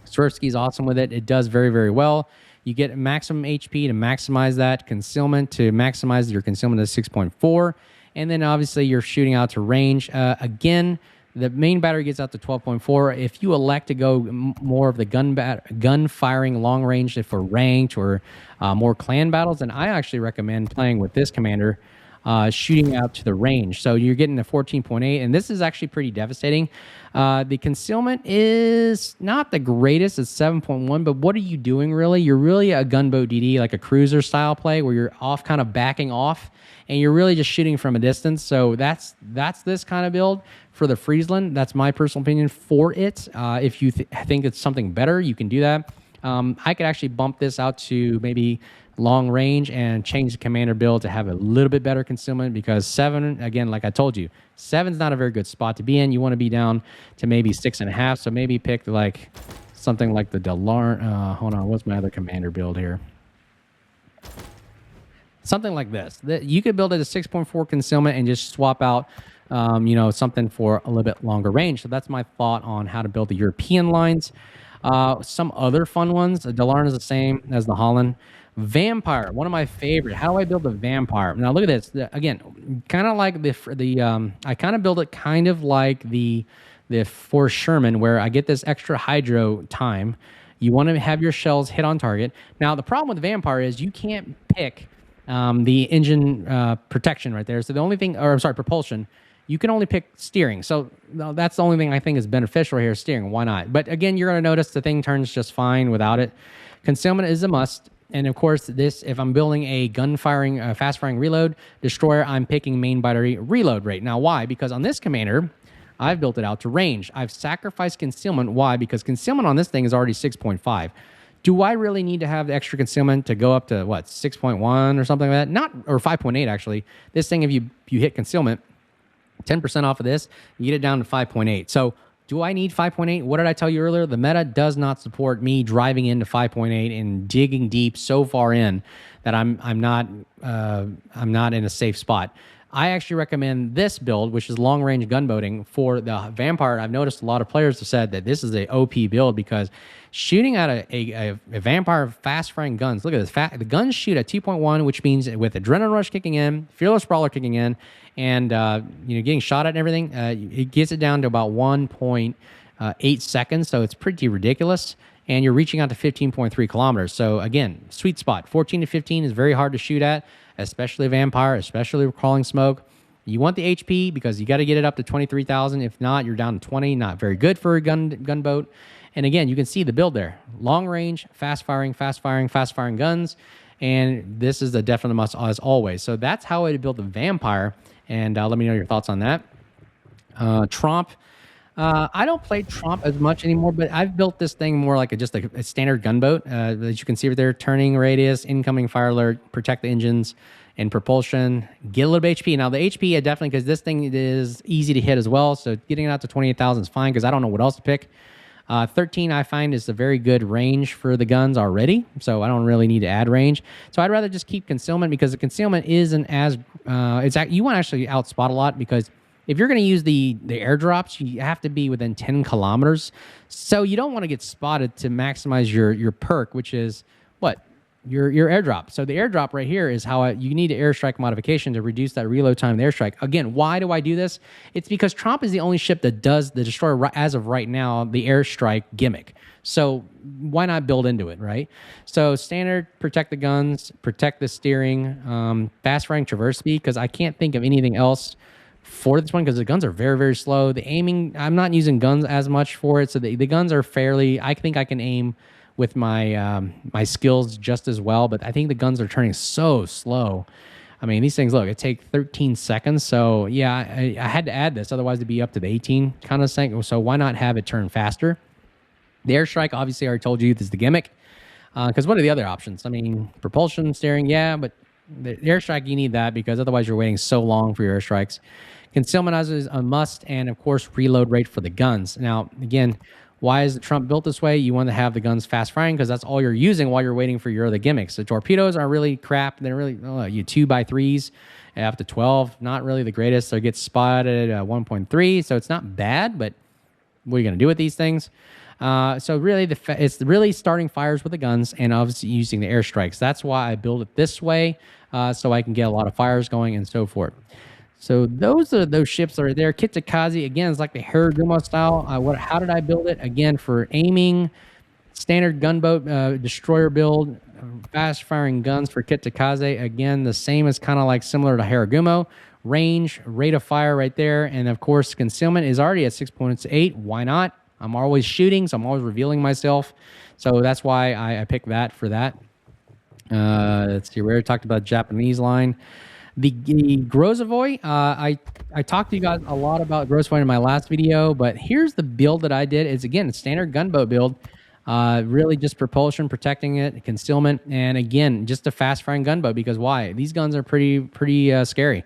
Zorkiy's awesome with it. It does very, very well. You get maximum HP to maximize that. Concealment to maximize your concealment to 6.4. And then obviously you're shooting out to range. Again, the main battery gets out to 12.4. If you elect to go more of the gun firing long range for ranked or more clan battles, then I actually recommend playing with this commander, shooting out to the range. So you're getting a 14.8, and this is actually pretty devastating. The concealment is not the greatest. It's 7.1, but what are you doing really? You're really a gunboat DD, like a cruiser style play where you're off, kind of backing off, and you're really just shooting from a distance. So that's this kind of build for the Friesland. That's my personal opinion for it. If you think it's something better, you can do that. I could actually bump this out to maybe long range and change the commander build to have a little bit better concealment, because 7, again, like I told you, 7's not a very good spot to be in. You want to be down to maybe 6.5. So maybe pick like something like the Delarn. Hold on, what's my other commander build here? Something like this. You could build it a 6.4 concealment and just swap out something for a little bit longer range. So that's my thought on how to build the European lines. Some other fun ones. The Delarn is the same as the Halland. Vampire, one of my favorite. How do I build a vampire? Now look at this. Again, kind of like I kind of build it kind of like the for Sherman, where I get this extra hydro time. You want to have your shells hit on target. Now, the problem with the Vampire is you can't pick the engine protection right there. So the only thing, or I'm sorry, propulsion, you can only pick steering. So that's the only thing I think is beneficial here, steering. Why not? But again, you're going to notice the thing turns just fine without it. Concealment is a must. And of course, this, if I'm building a gun-firing, fast-firing reload destroyer, I'm picking main battery reload rate. Now, why? Because on this commander, I've built it out to range. I've sacrificed concealment. Why? Because concealment on this thing is already 6.5. Do I really need to have the extra concealment to go up to, what, 6.1 or something like that? Not, or 5.8, actually. This thing, if you hit concealment, 10% off of this, you get it down to 5.8. So do I need 5.8? What did I tell you earlier? The meta does not support me driving into 5.8 and digging deep so far in that I'm not in a safe spot. I actually recommend this build, which is long-range gunboating for the Vampire. I've noticed a lot of players have said that this is a OP build because shooting at a Vampire fast-firing guns. Look at this. The guns shoot at 2.1, which means with Adrenaline Rush kicking in, Fearless Brawler kicking in, and getting shot at and everything, it gets it down to about 1.8 seconds. So it's pretty ridiculous. And you're reaching out to 15.3 kilometers. So again, sweet spot. 14 to 15 is very hard to shoot at, especially a Vampire, especially with crawling smoke. You want the HP because you got to get it up to 23,000. If not, you're down to 20. Not very good for a gunboat. And again, you can see the build there. Long range, fast firing guns. And this is a definite must as always. So that's how I build the Vampire. And let me know your thoughts on that. Tromp. I don't play Tromp as much anymore, but I've built this thing more like just a standard gunboat. As you can see right there, turning radius, incoming fire alert, protect the engines, and propulsion. Get a little bit of HP. Now, the HP, definitely, because this thing is easy to hit as well, so getting it out to 28,000 is fine because I don't know what else to pick. 13, I find, is a very good range for the guns already, so I don't really need to add range. So I'd rather just keep concealment because the concealment isn't as... you want to actually outspot a lot because if you're going to use the airdrops, you have to be within 10 kilometers. So you don't want to get spotted to maximize your perk, which is what? Your airdrop. So the airdrop right here is how you need an airstrike modification to reduce that reload time of the airstrike. Again, why do I do this? It's because Tromp is the only ship that does the destroyer, as of right now, the airstrike gimmick. So why not build into it, right? So standard, protect the guns, protect the steering, fast firing traverse speed, because I can't think of anything else for this one because the guns are very, very slow. The aiming, I'm not using guns as much for it, so the guns are fairly, I think I can aim with my my skills just as well, but I think the guns are turning so slow. I mean, these things, look, it takes 13 seconds, so yeah, I had to add this, otherwise it'd be up to the 18 kind of thing, so why not have it turn faster? The airstrike, obviously, I already told you, this is the gimmick, because what are the other options? I mean, propulsion, steering, yeah, but the airstrike, you need that because otherwise you're waiting so long for your airstrikes. Concealment is a must, and of course, reload rate for the guns. Now, again, why is the Tromp built this way? You want to have the guns fast firing because that's all you're using while you're waiting for your other gimmicks. The torpedoes are really crap. They're really, you 2x3s up to 12, not really the greatest. So it gets spotted at 1.3, so it's not bad, but what are you going to do with these things? So really, it's really starting fires with the guns and obviously using the airstrikes. That's why I build it this way, so I can get a lot of fires going and so forth. So those are those ships that are there. Kitakaze, again, is like the Harugumo style. How did I build it? Again, for aiming, standard gunboat destroyer build, fast-firing guns for Kitakaze. Again, the same as kind of like similar to Harugumo. Range, rate of fire right there. And, of course, concealment is already at 6.8. Why not? I'm always shooting, so I'm always revealing myself. So that's why I picked that for that. Let's see, we already talked about Japanese line. The Grozovoi, I talked to you guys a lot about Grozovoi in my last video, but here's the build that I did. It's, again, a standard gunboat build. Really just propulsion, protecting it, concealment, and, again, just a fast-firing gunboat because why? These guns are pretty scary.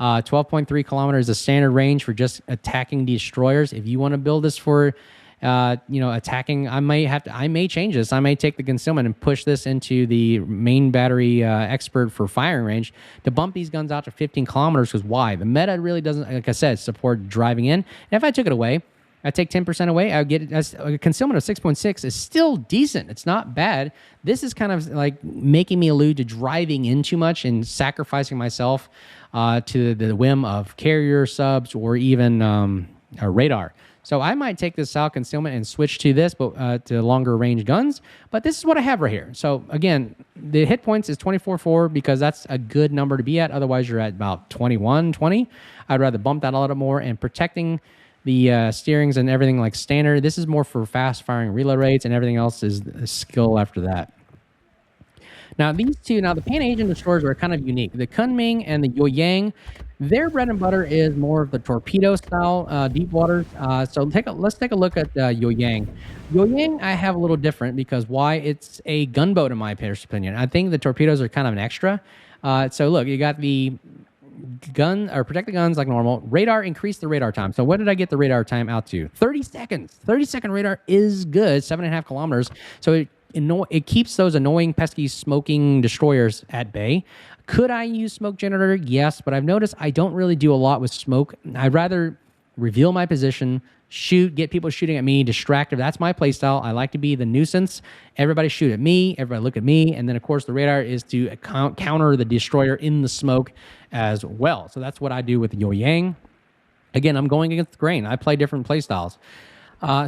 12.3 kilometers is a standard range for just attacking destroyers. If you want to build this for attacking, I may change this. I may take the concealment and push this into the main battery expert for firing range to bump these guns out to 15 kilometers. Because why? The meta really doesn't, like I said, support driving in. And if I took it away, I take 10% away, I get a concealment of 6.6 is still decent. It's not bad. This is kind of like making me allude to driving in too much and sacrificing myself to the whim of carrier subs or even a radar. So I might take this Sal concealment and switch to this, but to longer range guns. But this is what I have right here. So again, the hit points is 24.4 because that's a good number to be at. Otherwise, you're at about 21, 20. I'd rather bump that a little more. And protecting the steerings and everything like standard. This is more for fast firing reload rates, and everything else is a skill after that. Now, these two, the Pan-Asian destroyers are kind of unique. The Kunming and the Yeuyang, their bread and butter is more of the torpedo style deep waters. So let's take a look at Yeuyang. Yeuyang I have a little different because why? It's a gunboat in my opinion. I think the torpedoes are kind of an extra. So look, you got the gun or protect the guns like normal. Radar, increase the radar time. So what did I get the radar time out to? 30 seconds. 30-second radar is good, 7.5 kilometers. So it keeps those annoying, pesky, smoking destroyers at bay. Could I use smoke generator? Yes, but I've noticed I don't really do a lot with smoke. I'd rather reveal my position, shoot, get people shooting at me, distractive. That's my playstyle. I like to be the nuisance. Everybody shoot at me. Everybody look at me. And then, of course, the radar is to counter the destroyer in the smoke as well. So that's what I do with Yeuyang. Again, I'm going against the grain. I play different playstyles.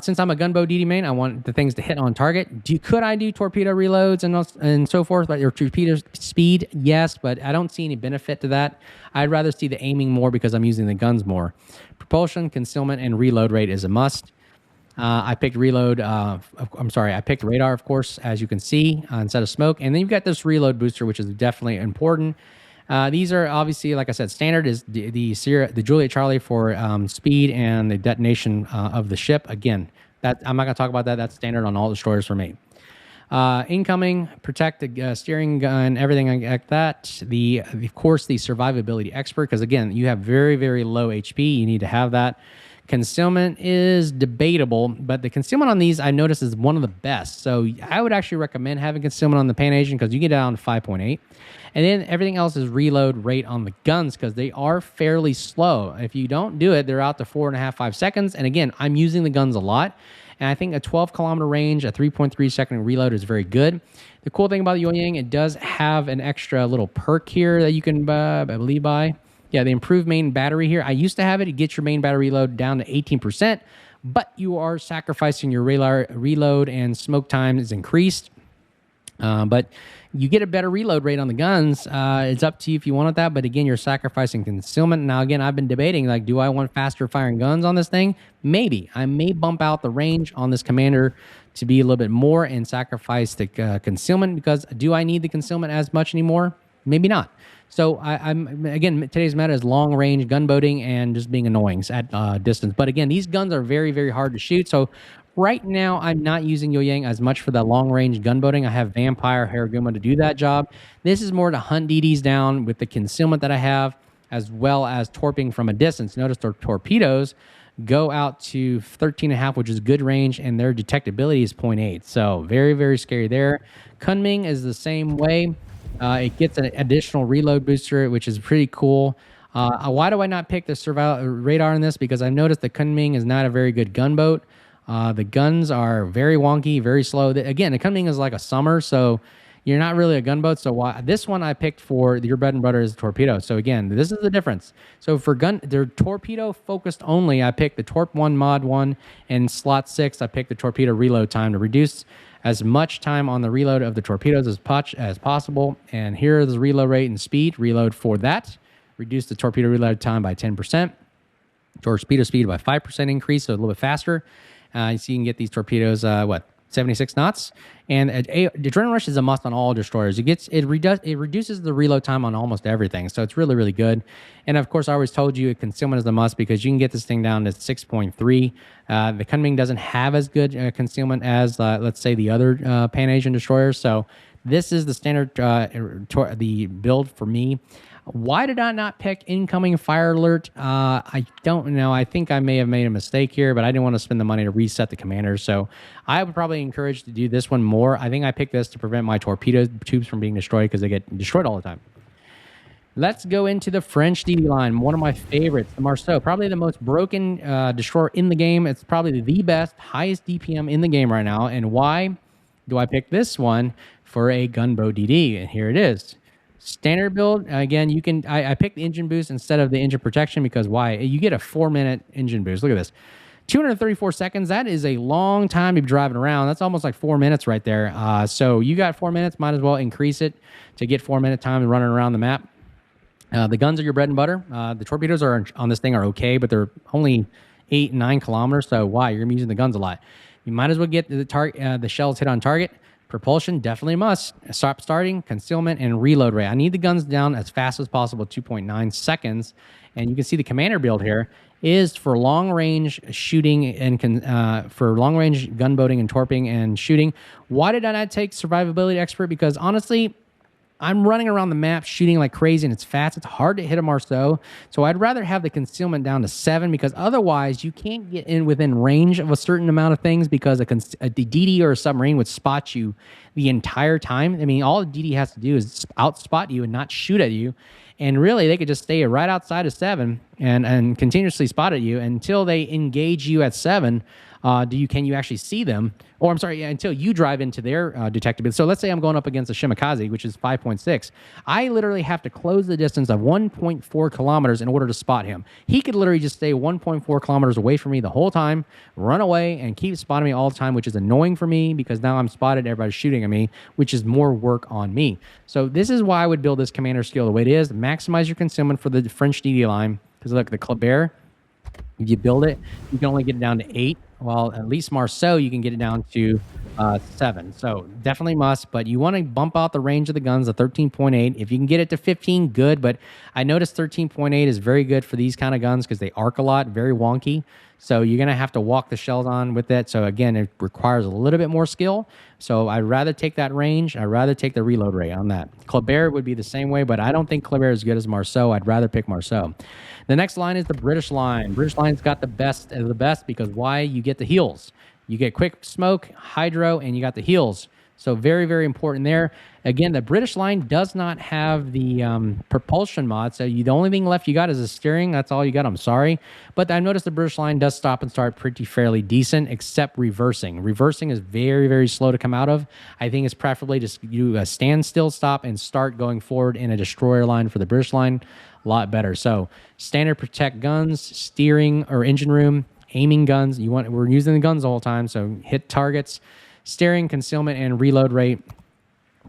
Since I'm a gunboat DD main, I want the things to hit on target. Could I do torpedo reloads and so forth, or torpedo speed? Yes, but I don't see any benefit to that. I'd rather see the aiming more because I'm using the guns more. Propulsion, concealment, and reload rate is a must. I picked I picked radar, of course, as you can see, instead of smoke. And then you've got this reload booster, which is definitely important. These are obviously, like I said, standard is the Juliet Charlie for speed and the detonation of the ship. Again, I'm not going to talk about that. That's standard on all destroyers for me. Incoming, protect the steering gun, everything like that. Of course, the survivability expert, because again, you have very, very low HP. You need to have that. Concealment is debatable, but the concealment on these I noticed is one of the best. So I would actually recommend having concealment on the Pan-Asian because you get down to 5.8. And then everything else is reload rate on the guns because they are fairly slow. If you don't do it, they're out to 4.5, 5 seconds. And again, I'm using the guns a lot. And I think a 12-kilometer range, a 3.3-second reload is very good. The cool thing about the Yeuyang, it does have an extra little perk here that you can, I believe, buy. Yeah, the improved main battery here. I used to have it. It gets your main battery load down to 18%, but you are sacrificing your reload and smoke time is increased. But you get a better reload rate on the guns. It's up to you if you want that. But again, you're sacrificing concealment. Now, again, I've been debating, like, do I want faster firing guns on this thing? Maybe. I may bump out the range on this commander to be a little bit more and sacrifice the concealment because do I need the concealment as much anymore? Maybe not. So I'm again, today's meta is long range gunboating and just being annoying at distance. But again, these guns are very, very hard to shoot. So right now, I'm not using Yeuyang as much for that long range gunboating. I have Vampire, Harugumo to do that job. This is more to hunt DDs down with the concealment that I have, as well as torping from a distance. Notice their torpedoes go out to 13.5, which is good range, and their detectability is 0.8. So very, very scary there. Kunming is the same way. It gets an additional reload booster, which is pretty cool. Why do I not pick the radar in this? Because I've noticed the Kunming is not a very good gunboat. The guns are very wonky, very slow. Again, the Kunming is like a summer, so you're not really a gunboat. So this one I picked for your bread and butter is torpedo. So again, this is the difference. So for they're torpedo focused only. I picked the Torp 1 Mod 1 and slot 6. I picked the torpedo reload time to reduce as much time on the reload of the torpedoes as possible. And here is the reload rate and speed. Reload for that. Reduce the torpedo reload time by 10%. Torpedo speed by 5% increase, so a little bit faster. So you can get these torpedoes, 76 knots. And Adrenaline Rush is a must on all destroyers. It reduces the reload time on almost everything. So it's really, really good. And of course, I always told you concealment is a must because you can get this thing down to 6.3. The Kunming doesn't have as good concealment as, let's say, the other Pan-Asian destroyers. So this is the standard the build for me. Why did I not pick incoming fire alert? I don't know. I think I may have made a mistake here, but I didn't want to spend the money to reset the commander. So I would probably encourage to do this one more. I think I picked this to prevent my torpedo tubes from being destroyed because they get destroyed all the time. Let's go into the French DD line, one of my favorites, the Marceau, probably the most broken destroyer in the game. It's probably the best, highest DPM in the game right now. And why do I pick this one for a gunboat DD? And here it is. Standard build, again, you can, I picked the engine boost instead of the engine protection because why? You get a 4-minute engine boost. Look at this. 234 seconds. That is a long time to be driving around. That's almost like 4 minutes right there. So you got 4 minutes, might as well increase it to get 4-minute time running around the map. The guns are your bread and butter. The torpedoes are on this thing are okay, but they're only 8 and 9 kilometers. So why? You're gonna be using the guns a lot. You might as well get the shells hit on target. Propulsion definitely must. Stop starting, concealment, and reload rate. I need the guns down as fast as possible, 2.9 seconds. And you can see the commander build here is for long range shooting and for long range gunboating and torping and shooting. Why did I not take survivability expert? Because honestly, I'm running around the map shooting like crazy and it's fast. It's hard to hit a Marceau. So I'd rather have the concealment down to 7 because otherwise you can't get in within range of a certain amount of things because a DD or a submarine would spot you the entire time. I mean, all a DD has to do is outspot you and not shoot at you. And really, they could just stay right outside of 7 and continuously spot at you until they engage you at 7. Can you actually see them? Or I'm sorry, until you drive into their detectability. So let's say I'm going up against a Shimakaze, which is 5.6. I literally have to close the distance of 1.4 kilometers in order to spot him. He could literally just stay 1.4 kilometers away from me the whole time, run away, and keep spotting me all the time, which is annoying for me because now I'm spotted, everybody's shooting at me, which is more work on me. So this is why I would build this commander skill the way it is. Maximize your concealment for the French DD line. Because look, the Kleber, if you build it, you can only get it down to 8. Well, at least Marceau, you can get it down to 7. So definitely must, but you want to bump out the range of the guns, the 13.8. If you can get it to 15, good. But I noticed 13.8 is very good for these kind of guns because they arc a lot, very wonky. So you're going to have to walk the shells on with it. So again, it requires a little bit more skill. So I'd rather take that range. I'd rather take the reload rate on that. Kleber would be the same way, but I don't think Kleber is as good as Marceau. I'd rather pick Marceau. The next line is the British line. British line's got the best of the best because why? You get the heals. You get quick smoke, hydro, and you got the heals. So very, very important there. Again, the British line does not have the propulsion mod. So the only thing left you got is the steering. That's all you got. I'm sorry. But I noticed the British line does stop and start pretty fairly decent, except reversing. Reversing is very, very slow to come out of. I think it's preferably just do a standstill stop and start going forward in a destroyer line for the British line. A lot better. So standard protect guns, steering or engine room, aiming guns. We're using the guns the whole time. So hit targets. Steering, concealment, and reload rate.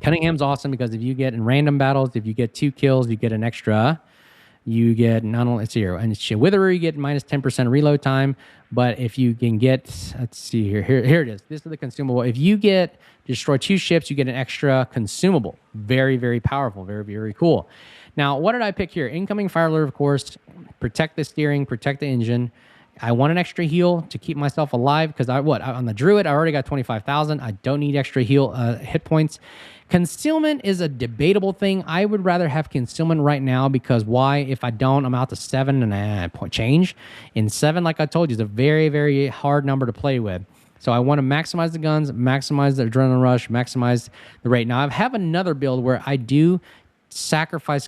Cunningham's awesome because if you get in random battles, if you get 2 kills, you get an extra. You get not only, let's see here, and Witherer, you get minus 10% reload time. But if you can get, let's see here, here it is. This is the consumable. If you destroy 2 ships, you get an extra consumable. Very, very powerful. Very, very cool. Now, what did I pick here? Incoming fire alert, of course. Protect the steering, protect the engine. I want an extra heal to keep myself alive because on the Druid, I already got 25,000. I don't need extra heal hit points. Concealment is a debatable thing. I would rather have concealment right now because why? If I don't, I'm out to 7 and point change. In 7, like I told you, is a very, very hard number to play with. So I want to maximize the guns, maximize the adrenaline rush, maximize the rate. Now, I have another build where I do sacrifice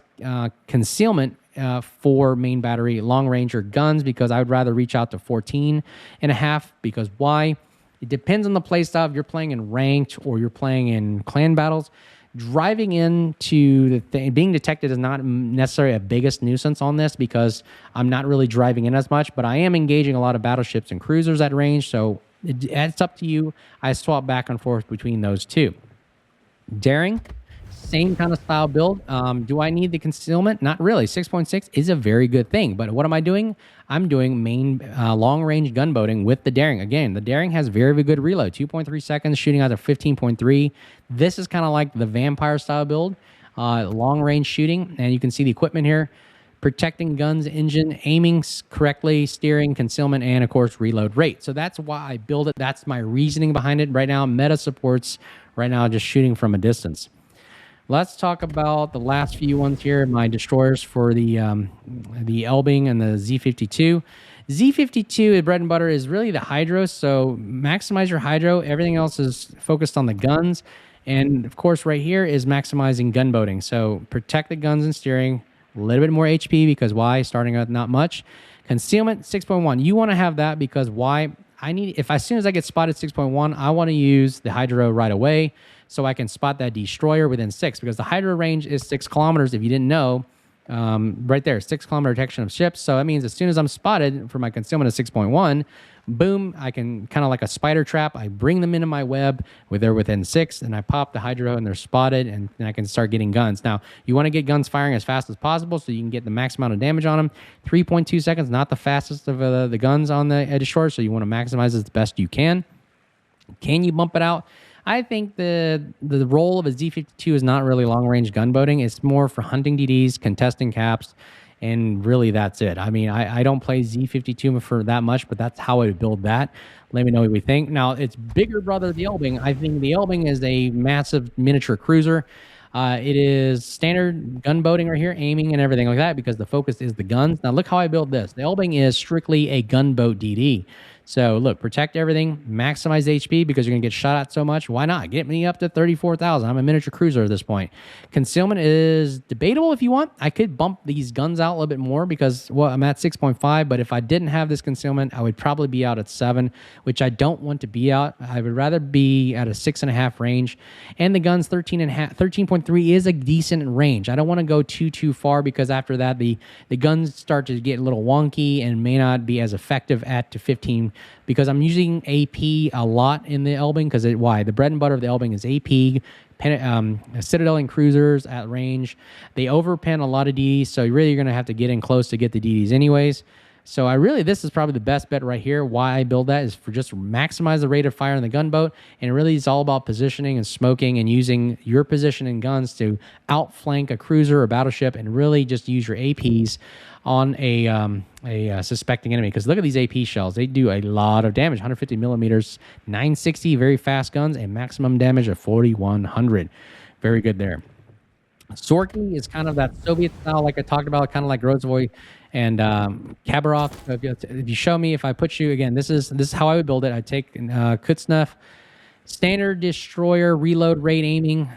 concealment for main battery long range or guns because I would rather reach out to 14.5 because why? It depends on the play style. If you're playing in ranked or you're playing in clan battles, driving into being detected is not necessarily a biggest nuisance on this because I'm not really driving in as much, but I am engaging a lot of battleships and cruisers at range. So it's up to you. I swap back and forth between those two. Daring. Same kind of style build. Do I need the concealment? Not really. 6.6 is a very good thing. But what am I doing? I'm doing main long-range gunboating with the Daring. Again, the Daring has very, very good reload. 2.3 seconds, shooting out to 15.3. This is kind of like the Vampire style build. Long-range shooting. And you can see the equipment here. Protecting guns, engine, aiming correctly, steering, concealment, and, of course, reload rate. So that's why I build it. That's my reasoning behind it. Right now, meta supports right now just shooting from a distance. Let's talk about the last few ones here. My destroyers for the Elbing and the Z52. Z52, the bread and butter, is really the hydro. So maximize your hydro. Everything else is focused on the guns. And of course, right here is maximizing gunboating. So protect the guns and steering. a little bit more HP because why? Starting out not much. Concealment 6.1. You want to have that because why? I need, if as soon as I get spotted 6.1, I want to use the Hydro right away so I can spot that destroyer within 6, because the Hydro range is 6 kilometers. If you didn't know, right there, 6 kilometer detection of ships. So that means as soon as I'm spotted for my concealment of 6.1, boom, I can kind of like a spider trap. I bring them into my web where they're within 6, and I pop the Hydro and they're spotted, and then I can start getting guns. Now, you want to get guns firing as fast as possible so you can get the max amount of damage on them. 3.2 seconds, not the fastest of the guns on the destroyer, so you want to maximize it the best you can. Can you bump it out? I think the role of a Z52 is not really long-range gunboating. It's more for hunting DDs, contesting caps, and really that's it. I mean, I don't play Z52 for that much, but that's how I would build that. Let me know what we think. Now, its bigger brother, the Elbing. I think the Elbing is a massive miniature cruiser. It is standard gunboating right here, aiming and everything like that, because the focus is the guns. Now, look how I built this. The Elbing is strictly a gunboat DD. So look, protect everything, maximize HP because you're going to get shot at so much. Why not? Get me up to 34,000. I'm a miniature cruiser at this point. Concealment is debatable if you want. I could bump these guns out a little bit more because, well, I'm at 6.5, but if I didn't have this concealment, I would probably be out at 7, which I don't want to be out. I would rather be at a 6.5 range. And the guns 13.3 is a decent range. I don't want to go too far because after that, the guns start to get a little wonky and may not be as effective at to 15, because I'm using AP a lot in the Elbing. Because why? The bread and butter of the Elbing is AP, Citadel and cruisers at range. They overpen a lot of DDs, so really you're going to have to get in close to get the DDs anyways. So this is probably the best bet right here. Why I build that is for just maximize the rate of fire in the gunboat, and it really is all about positioning and smoking and using your position and guns to outflank a cruiser or battleship, and really just use your APs on a suspecting enemy. Because look at these AP shells; they do a lot of damage. 150 millimeters, 960, very fast guns, and maximum damage of 4,100. Very good there. Zorkiy is kind of that Soviet style, like I talked about, kind of like Grozovoi and Khabarov. If you show me, if I put you again, this is how I would build it. I take Kuznetsov, standard destroyer, reload rate aiming.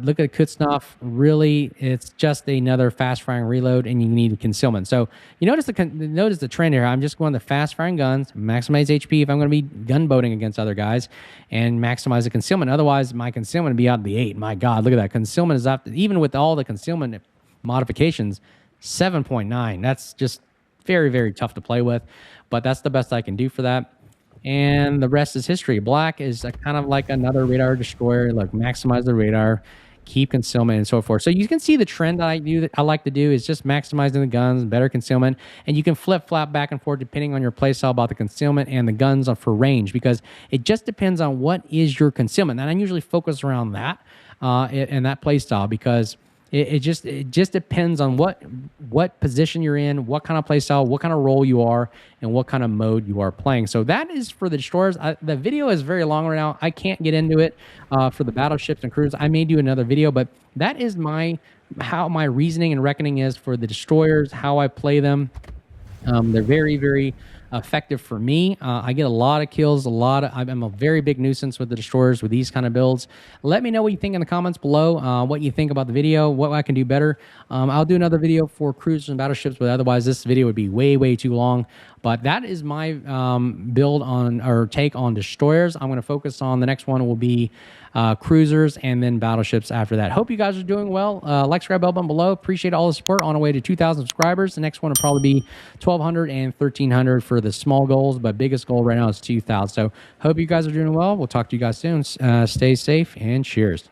Look at Kuznetsov. Really, it's just another fast firing reload, and you need concealment. So you notice the trend here. I'm just going the fast firing guns, maximize HP if I'm going to be gunboating against other guys, and maximize the concealment. Otherwise, my concealment would be out of the 8. My God, look at that. Concealment is up, even with all the concealment modifications, 7.9. That's just very, very tough to play with, but that's the best I can do for that. And the rest is history. Black is kind of like another radar destroyer. Like maximize the radar, keep concealment, and so forth. So you can see the trend that I like to do is just maximizing the guns, better concealment, and you can flip-flop back and forth depending on your playstyle about the concealment and the guns for range, because it just depends on what is your concealment. And I usually focus around that and that playstyle, because it just depends on what position you're in, what kind of play style, what kind of role you are, and what kind of mode you are playing. So that is for the destroyers. The video is very long right now. I can't get into it for the battleships and cruisers. I may do another video, but that is how my reasoning and reckoning is for the destroyers, how I play them. They're very, very effective for me. I get a lot of kills, I'm a very big nuisance with the destroyers with these kind of builds. Let me know what you think in the comments below, what you think about the video, what I can do better. I'll do another video for cruisers and battleships, but otherwise this video would be way, way too long. But that is my build on, or take on destroyers. I'm going to focus on, the next one will be cruisers and then battleships after that. Hope you guys are doing well. Like, subscribe, bell button below. Appreciate all the support. On our way to 2,000 subscribers. The next one will probably be 1,200 and 1,300 for the small goals, but biggest goal right now is 2,000. So hope you guys are doing well. We'll talk to you guys soon. Stay safe and cheers.